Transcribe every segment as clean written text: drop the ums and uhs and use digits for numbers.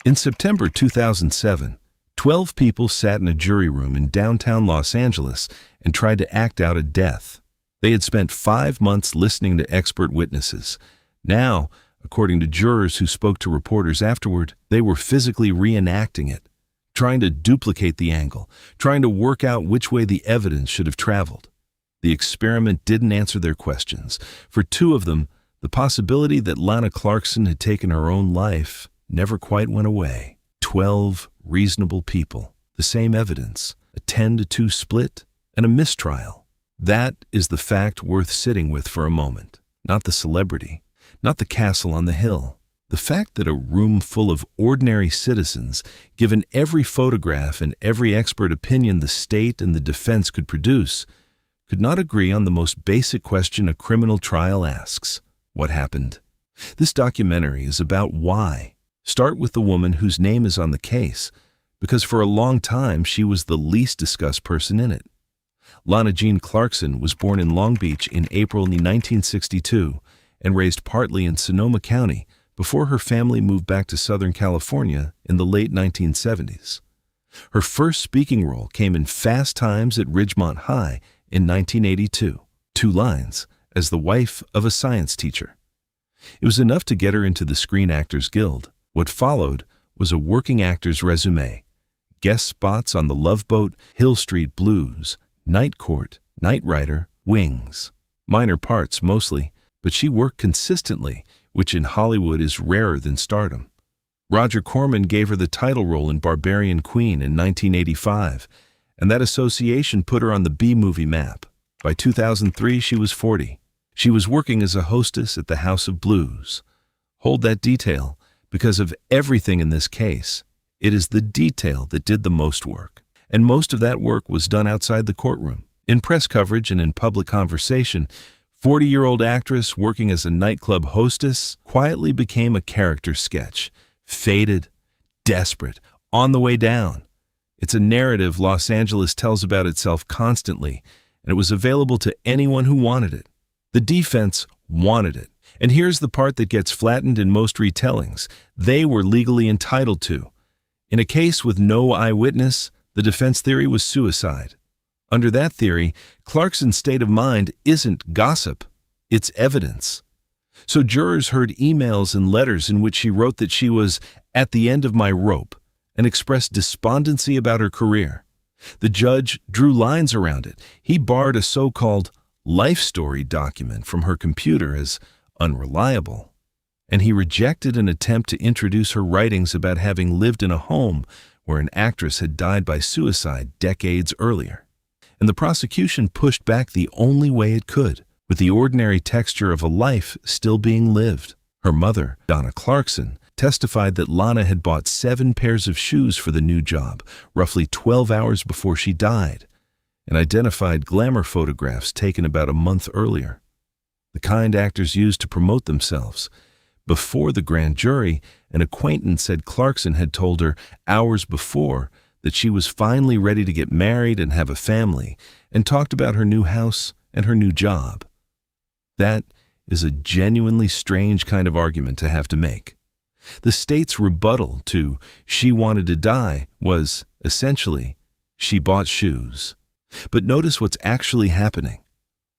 In September 2007, 12 people sat in a jury room in downtown Los Angeles and tried to act out a death. They had spent 5 months listening to expert witnesses. Now, according to jurors who spoke to reporters afterward, they were physically reenacting it, trying to duplicate the angle, trying to work out which way the evidence should have traveled. The experiment didn't answer their questions. For 2 of them, the possibility that Lana Clarkson had taken her own life never quite went away. 12 reasonable people, the same evidence, a 10-2 split, and a mistrial. That is the fact worth sitting with for a moment. Not the celebrity, not the castle on the hill. The fact that a room full of ordinary citizens, given every photograph and every expert opinion the state and the defense could produce, could not agree on the most basic question a criminal trial asks: what happened? This documentary is about why. Start with the woman whose name is on the case, because for a long time she was the least discussed person in it. Lana Jean Clarkson was born in Long Beach in April 1962 and raised partly in Sonoma County before her family moved back to Southern California in the late 1970s. Her first speaking role came in Fast Times at Ridgemont High in 1982, 2 lines, as the wife of a science teacher. It was enough to get her into the Screen Actors Guild. What followed was a working actor's resume: guest spots on The Love Boat, Hill Street Blues, Night Court, Knight Rider, Wings. Minor parts mostly, but she worked consistently, which in Hollywood is rarer than stardom. Roger Corman gave her the title role in Barbarian Queen in 1985, and that association put her on the B-movie map. By 2003, she was 40. She was working as a hostess at the House of Blues. Hold that detail, because of everything in this case, it is the detail that did the most work. And most of that work was done outside the courtroom. In press coverage and in public conversation, 40-year-old actress working as a nightclub hostess quietly became a character sketch. Faded, desperate, on the way down. It's a narrative Los Angeles tells about itself constantly, and it was available to anyone who wanted it. The defense wanted it. And here's the part that gets flattened in most retellings: they were legally entitled to. In a case with no eyewitness, the defense theory was suicide. Under that theory, Clarkson's state of mind isn't gossip, it's evidence. So jurors heard emails and letters in which she wrote that she was at the end of my rope and expressed despondency about her career. The judge drew lines around it. He barred a so-called life story document from her computer as unreliable, and he rejected an attempt to introduce her writings about having lived in a home where an actress had died by suicide decades earlier. And the prosecution pushed back the only way it could, with the ordinary texture of a life still being lived. Her mother, Lana Clarkson, testified that Lana had bought 7 pairs of shoes for the new job, roughly 12 hours before she died, and identified glamour photographs taken about a month earlier, the kind actors used to promote themselves. Before the grand jury, an acquaintance said Clarkson had told her hours before that she was finally ready to get married and have a family, and talked about her new house and her new job. That is a genuinely strange kind of argument to have to make. The state's rebuttal to "she wanted to die" was, essentially, she bought shoes. But notice what's actually happening.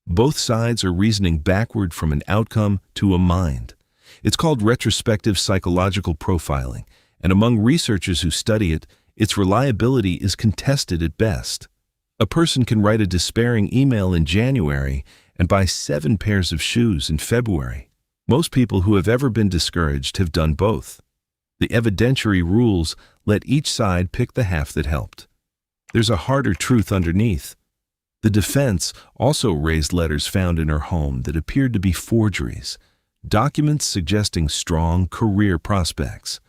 Both sides are reasoning backward from an outcome to a mind. It's called retrospective psychological profiling, and among researchers who study it, its reliability is contested at best. A person can write a despairing email in January and buy 7 pairs of shoes in February. Most people who have ever been discouraged have done both. The evidentiary rules let each side pick the half that helped. There's a harder truth underneath. The defense also raised letters found in her home that appeared to be forgeries, documents suggesting strong career prospects.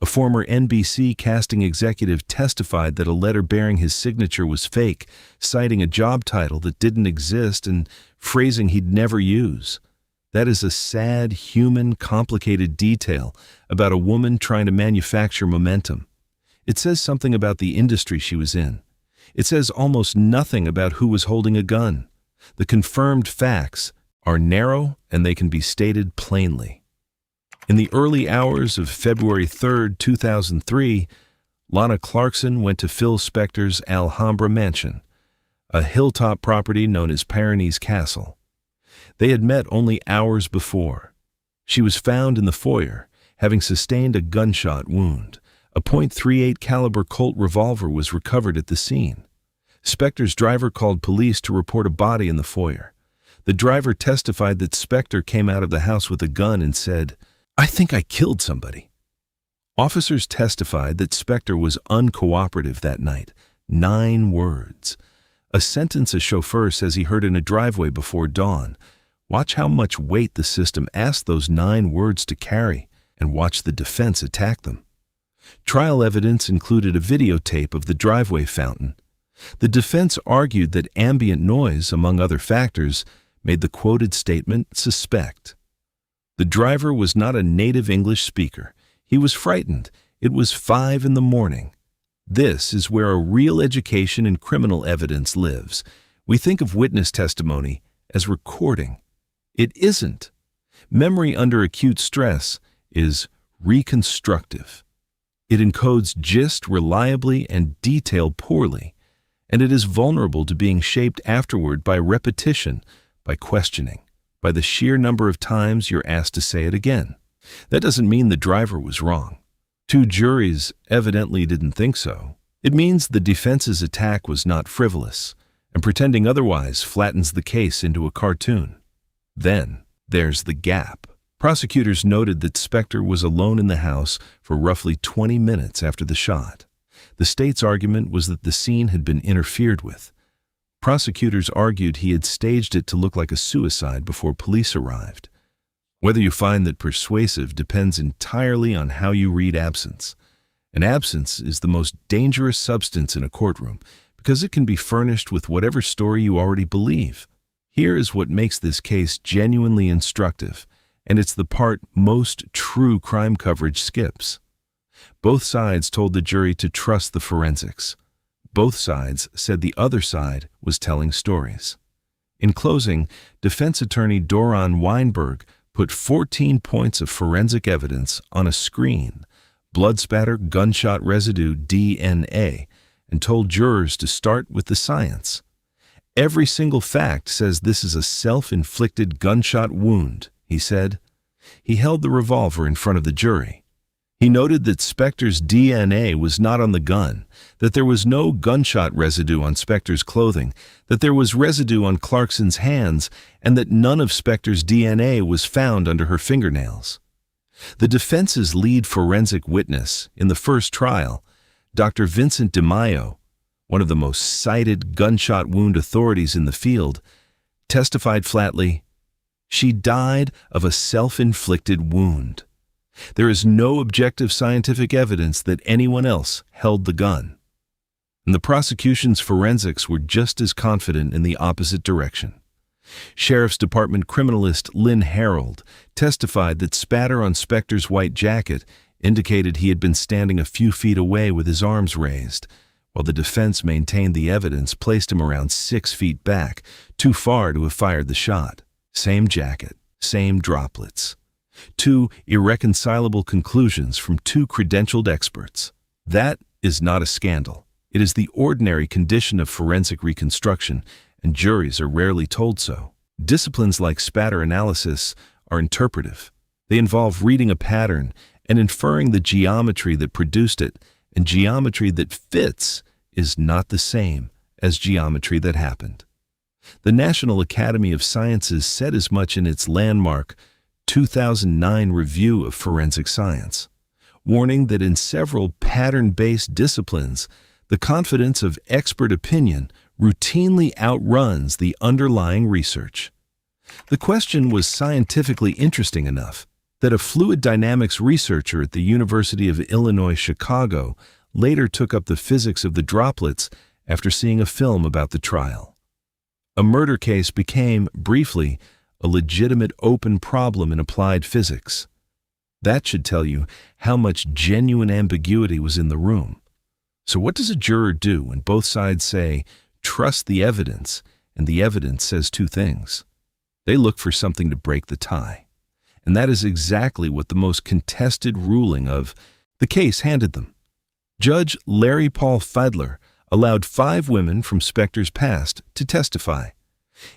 A former NBC casting executive testified that a letter bearing his signature was fake, citing a job title that didn't exist and phrasing he'd never use. That is a sad, human, complicated detail about a woman trying to manufacture momentum. It says something about the industry she was in. It says almost nothing about who was holding a gun. The confirmed facts are narrow and they can be stated plainly. In the early hours of February 3, 2003, Lana Clarkson went to Phil Spector's Alhambra mansion, a hilltop property known as Pyrenees Castle. They had met only hours before. She was found in the foyer, having sustained a gunshot wound. A .38 caliber Colt revolver was recovered at the scene. Spector's driver called police to report a body in the foyer. The driver testified that Spector came out of the house with a gun and said, "I think I killed somebody." Officers testified that Spector was uncooperative that night. 9 words. A sentence a chauffeur says he heard in a driveway before dawn. Watch how much weight the system asked those 9 words to carry, and watch the defense attack them. Trial evidence included a videotape of the driveway fountain. The defense argued that ambient noise, among other factors, made the quoted statement suspect. The driver was not a native English speaker. He was frightened. It was 5 in the morning. This is where a real education in criminal evidence lives. We think of witness testimony as recording. It isn't. Memory under acute stress is reconstructive. It encodes gist reliably and detail poorly, and it is vulnerable to being shaped afterward by repetition, by questioning, by the sheer number of times you're asked to say it again. That doesn't mean the driver was wrong. 2 juries evidently didn't think so. It means the defense's attack was not frivolous, and pretending otherwise flattens the case into a cartoon. Then there's the gap. Prosecutors noted that Spector was alone in the house for roughly 20 minutes after the shot. The state's argument was that the scene had been interfered with. Prosecutors argued he had staged it to look like a suicide before police arrived. Whether you find that persuasive depends entirely on how you read absence. And absence is the most dangerous substance in a courtroom because it can be furnished with whatever story you already believe. Here is what makes this case genuinely instructive, and it's the part most true crime coverage skips. Both sides told the jury to trust the forensics. Both sides said the other side was telling stories. In closing, defense attorney Doron Weinberg put 14 points of forensic evidence on a screen, blood spatter, gunshot residue, DNA, and told jurors to start with the science. Every single fact says this is a self-inflicted gunshot wound, he said. He held the revolver in front of the jury. He noted that Spector's DNA was not on the gun, that there was no gunshot residue on Spector's clothing, that there was residue on Clarkson's hands, and that none of Spector's DNA was found under her fingernails. The defense's lead forensic witness in the first trial, Dr. Vincent DeMaio, one of the most cited gunshot wound authorities in the field, testified flatly, "She died of a self-inflicted wound. There is no objective scientific evidence that anyone else held the gun." And the prosecution's forensics were just as confident in the opposite direction. Sheriff's Department criminalist Lynn Harold testified that spatter on Spector's white jacket indicated he had been standing a few feet away with his arms raised, while the defense maintained the evidence placed him around 6 feet back, too far to have fired the shot. Same jacket, same droplets. 2 irreconcilable conclusions from 2 credentialed experts. That is not a scandal. It is the ordinary condition of forensic reconstruction, and juries are rarely told so. Disciplines like spatter analysis are interpretive. They involve reading a pattern and inferring the geometry that produced it, and geometry that fits is not the same as geometry that happened. The National Academy of Sciences said as much in its landmark 2009 review of forensic science, warning that in several pattern-based disciplines, the confidence of expert opinion routinely outruns the underlying research. The question was scientifically interesting enough that a fluid dynamics researcher at the University of Illinois Chicago later took up the physics of the droplets after seeing a film about the trial. A murder case became, briefly, a legitimate open problem in applied physics. That should tell you how much genuine ambiguity was in the room. So what does a juror do when both sides say, trust the evidence, and the evidence says 2 things? They look for something to break the tie. and that is exactly what the most contested ruling of the case handed them. Judge Larry Paul Fidler allowed 5 women from Spector's past to testify.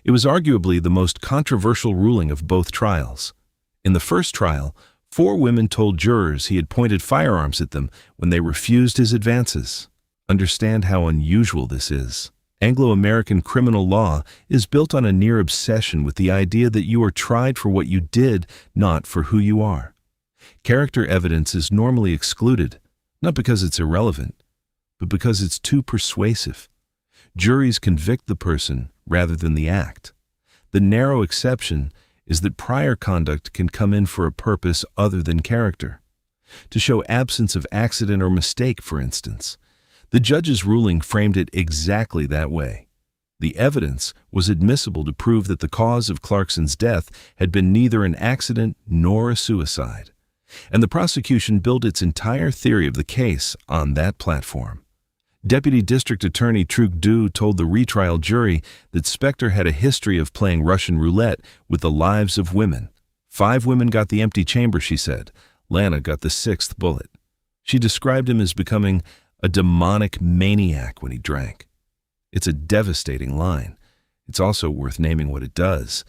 It was arguably the most controversial ruling of both trials. In the first trial, 4 women told jurors he had pointed firearms at them when they refused his advances. Understand how unusual this is. Anglo-American criminal law is built on a near obsession with the idea that you are tried for what you did, not for who you are. Character evidence is normally excluded, not because it's irrelevant, but because it's too persuasive. Juries convict the person rather than the act. The narrow exception is that prior conduct can come in for a purpose other than character. To show absence of accident or mistake, for instance. The judge's ruling framed it exactly that way. The evidence was admissible to prove that the cause of Clarkson's death had been neither an accident nor a suicide. And the prosecution built its entire theory of the case on that platform. Deputy District Attorney Truk Du told the retrial jury that Spector had a history of playing Russian roulette with the lives of women. 5 women got the empty chamber, she said. Lana got the 6th bullet. She described him as becoming a demonic maniac when he drank. It's a devastating line. It's also worth naming what it does.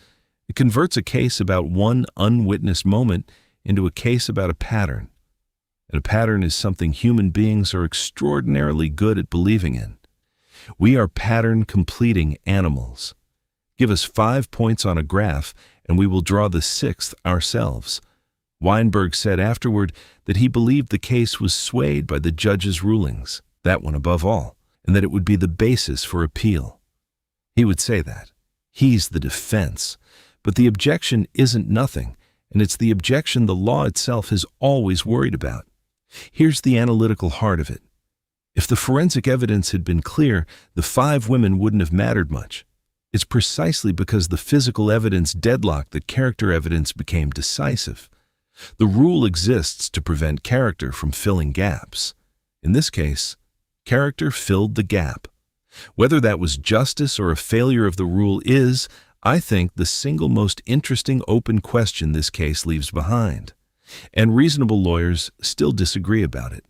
It converts a case about one unwitnessed moment into a case about a pattern. And a pattern is something human beings are extraordinarily good at believing in. We are pattern-completing animals. Give us 5 points on a graph, and we will draw the 6th ourselves. Weinberg said afterward that he believed the case was swayed by the judge's rulings, that one above all, and that it would be the basis for appeal. He would say that. He's the defense. But the objection isn't nothing, and it's the objection the law itself has always worried about. Here's the analytical heart of it. If the forensic evidence had been clear, the 5 women wouldn't have mattered much. It's precisely because the physical evidence deadlocked that character evidence became decisive. The rule exists to prevent character from filling gaps. In this case, character filled the gap. Whether that was justice or a failure of the rule is, I think, the single most interesting open question this case leaves behind. And reasonable lawyers still disagree about it.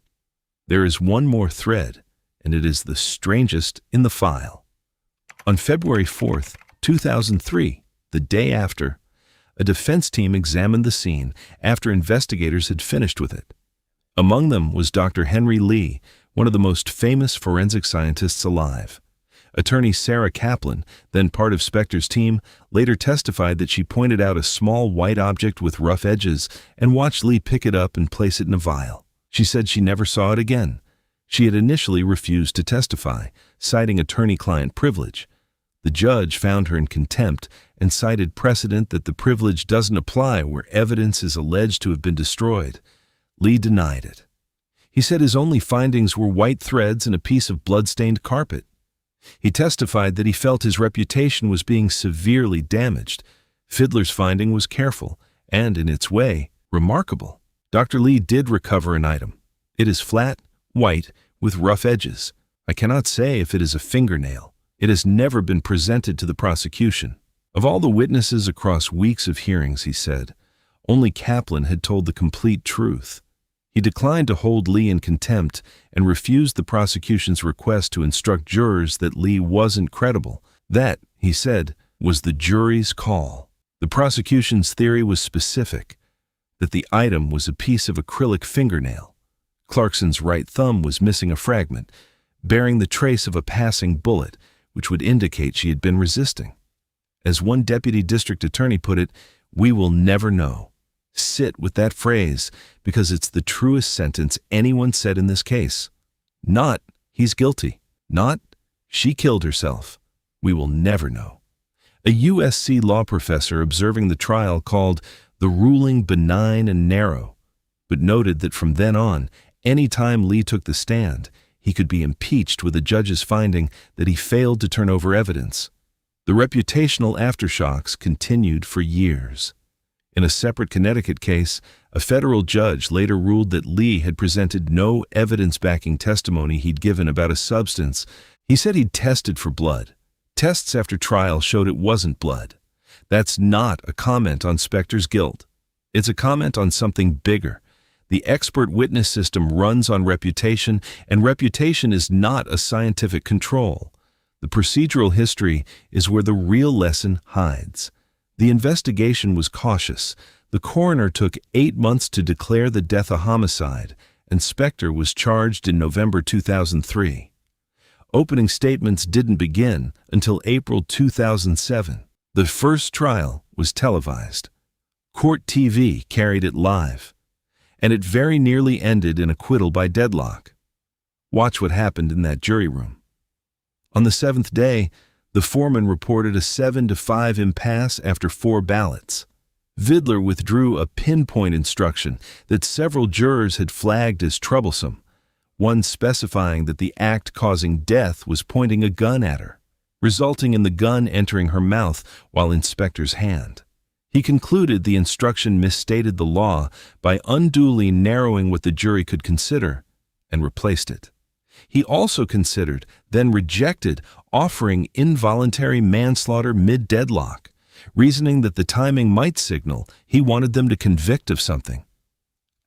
There is one more thread, and it is the strangest in the file. On February 4th, 2003, the day after, a defense team examined the scene after investigators had finished with it. Among them was Dr. Henry Lee, one of the most famous forensic scientists alive. Attorney Sarah Kaplan, then part of Spector's team, later testified that she pointed out a small white object with rough edges and watched Lee pick it up and place it in a vial. She said she never saw it again. She had initially refused to testify, citing attorney-client privilege. The judge found her in contempt and cited precedent that the privilege doesn't apply where evidence is alleged to have been destroyed. Lee denied it. He said his only findings were white threads and a piece of blood-stained carpet. He testified that he felt his reputation was being severely damaged. Fidler's finding was careful and, in its way, remarkable. Dr. Lee did recover an item. It is flat, white, with rough edges. I cannot say if it is a fingernail. It has never been presented to the prosecution. Of all the witnesses across weeks of hearings, he said, only Kaplan had told the complete truth. He declined to hold Lee in contempt and refused the prosecution's request to instruct jurors that Lee wasn't credible. That, he said, was the jury's call. The prosecution's theory was specific, that the item was a piece of acrylic fingernail. Clarkson's right thumb was missing a fragment, bearing the trace of a passing bullet, which would indicate she had been resisting. As one deputy district attorney put it, we will never know. Sit with that phrase, because it's the truest sentence anyone said in this case. Not, he's guilty. Not, she killed herself. We will never know. A USC law professor observing the trial called the ruling benign and narrow, but noted that from then on, any time Lee took the stand, he could be impeached with a judge's finding that he failed to turn over evidence. The reputational aftershocks continued for years. In a separate Connecticut case, a federal judge later ruled that Lee had presented no evidence-backing testimony he'd given about a substance. He said he'd tested for blood. Tests after trial showed it wasn't blood. That's not a comment on Spector's guilt. It's a comment on something bigger. The expert witness system runs on reputation, and reputation is not a scientific control. The procedural history is where the real lesson hides. The investigation was cautious. The coroner took 8 months to declare the death a homicide, and Spector was charged in November 2003. Opening statements didn't begin until April 2007. The first trial was televised. Court TV carried it live, and it very nearly ended in acquittal by deadlock. Watch what happened in that jury room. On the 7th day, the foreman reported a 7-5 impasse after 4 ballots. Vidler withdrew a pinpoint instruction that several jurors had flagged as troublesome, one specifying that the act causing death was pointing a gun at her, resulting in the gun entering her mouth while in Spector's hand. He concluded the instruction misstated the law by unduly narrowing what the jury could consider and replaced it. He also considered, then rejected, offering involuntary manslaughter mid-deadlock, reasoning that the timing might signal he wanted them to convict of something.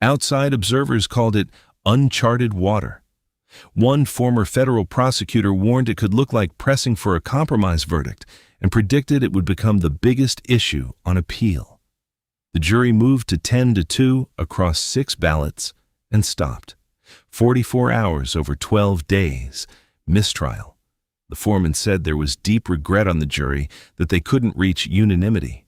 Outside observers called it uncharted water. One former federal prosecutor warned it could look like pressing for a compromise verdict and predicted it would become the biggest issue on appeal. The jury moved to 10-2 across 6 ballots and stopped. 44 hours over 12 days. Mistrial. The foreman said there was deep regret on the jury that they couldn't reach unanimity.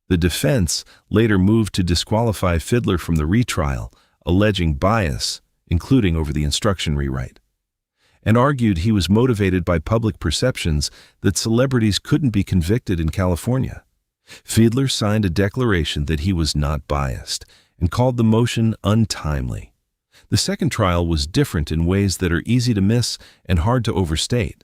The defense later moved to disqualify Fidler from the retrial, alleging bias, including over the instruction rewrite, and argued he was motivated by public perceptions that celebrities couldn't be convicted in California. Fidler signed a declaration that he was not biased and called the motion untimely. The second trial was different in ways that are easy to miss and hard to overstate.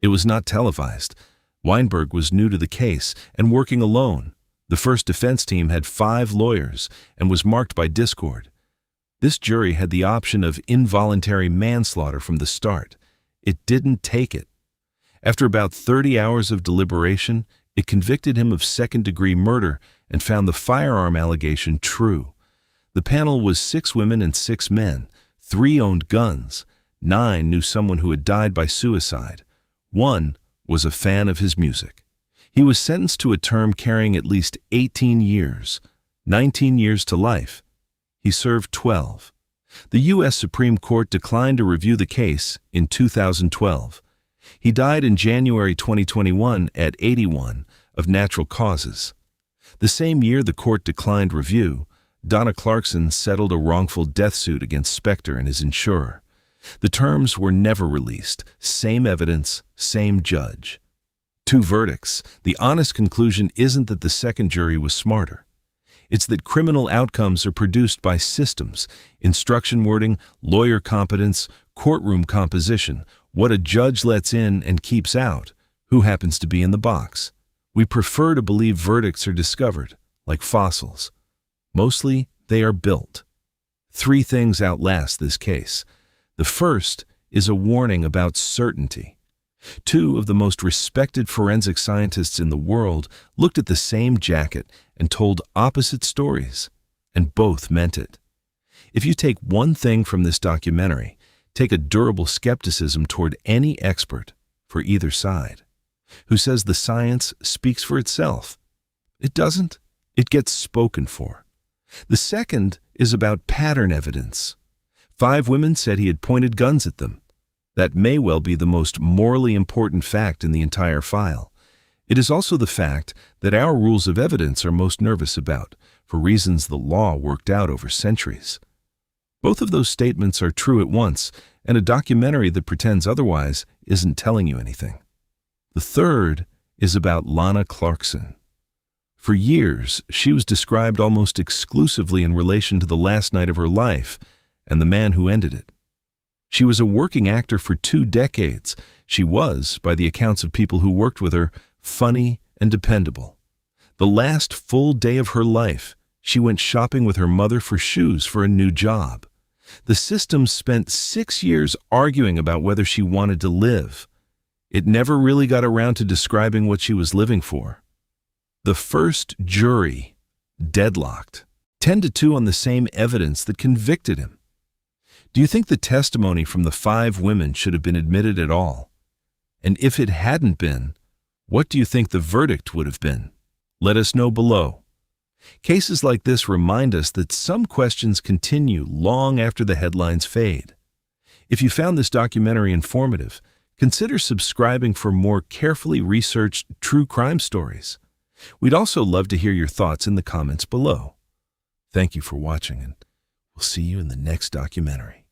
It was not televised. Weinberg was new to the case and working alone. The first defense team had 5 lawyers and was marked by discord. This jury had the option of involuntary manslaughter from the start. It didn't take it. After about 30 hours of deliberation, it convicted him of second-degree murder and found the firearm allegation true. The panel was 6 women and 6 men. 3 owned guns. 9 knew someone who had died by suicide. 1 was a fan of his music. He was sentenced to a term carrying at least 18 years, 19 years to life. He served 12. The U.S. Supreme Court declined to review the case in 2012. He died in January 2021 at 81 of natural causes. The same year the court declined review, Lana Clarkson settled a wrongful death suit against Spector and his insurer. The terms were never released. Same evidence, same judge. 2 verdicts. The honest conclusion isn't that the second jury was smarter. It's that criminal outcomes are produced by systems, instruction wording, lawyer competence, courtroom composition, what a judge lets in and keeps out, who happens to be in the box. We prefer to believe verdicts are discovered, like fossils. Mostly, they are built. 3 things outlast this case. The first is a warning about certainty. 2 of the most respected forensic scientists in the world looked at the same jacket and told opposite stories, and both meant it. If you take one thing from this documentary, take a durable skepticism toward any expert, for either side, who says the science speaks for itself. It doesn't. It gets spoken for. The second is about pattern evidence. 5 women said he had pointed guns at them. That may well be the most morally important fact in the entire file. It is also the fact that our rules of evidence are most nervous about, for reasons the law worked out over centuries. Both of those statements are true at once, and a documentary that pretends otherwise isn't telling you anything. The third is about Lana Clarkson. For years, she was described almost exclusively in relation to the last night of her life and the man who ended it. She was a working actor for 2 decades. She was, by the accounts of people who worked with her, funny and dependable. The last full day of her life, she went shopping with her mother for shoes for a new job. The system spent 6 years arguing about whether she wanted to live. It never really got around to describing what she was living for. The first jury deadlocked. 10-2 on the same evidence that convicted him. Do you think the testimony from the 5 women should have been admitted at all? And if it hadn't been, what do you think the verdict would have been? Let us know below. Cases like this remind us that some questions continue long after the headlines fade. If you found this documentary informative, consider subscribing for more carefully researched true crime stories. We'd also love to hear your thoughts in the comments below. Thank you for watching, and we'll see you in the next documentary.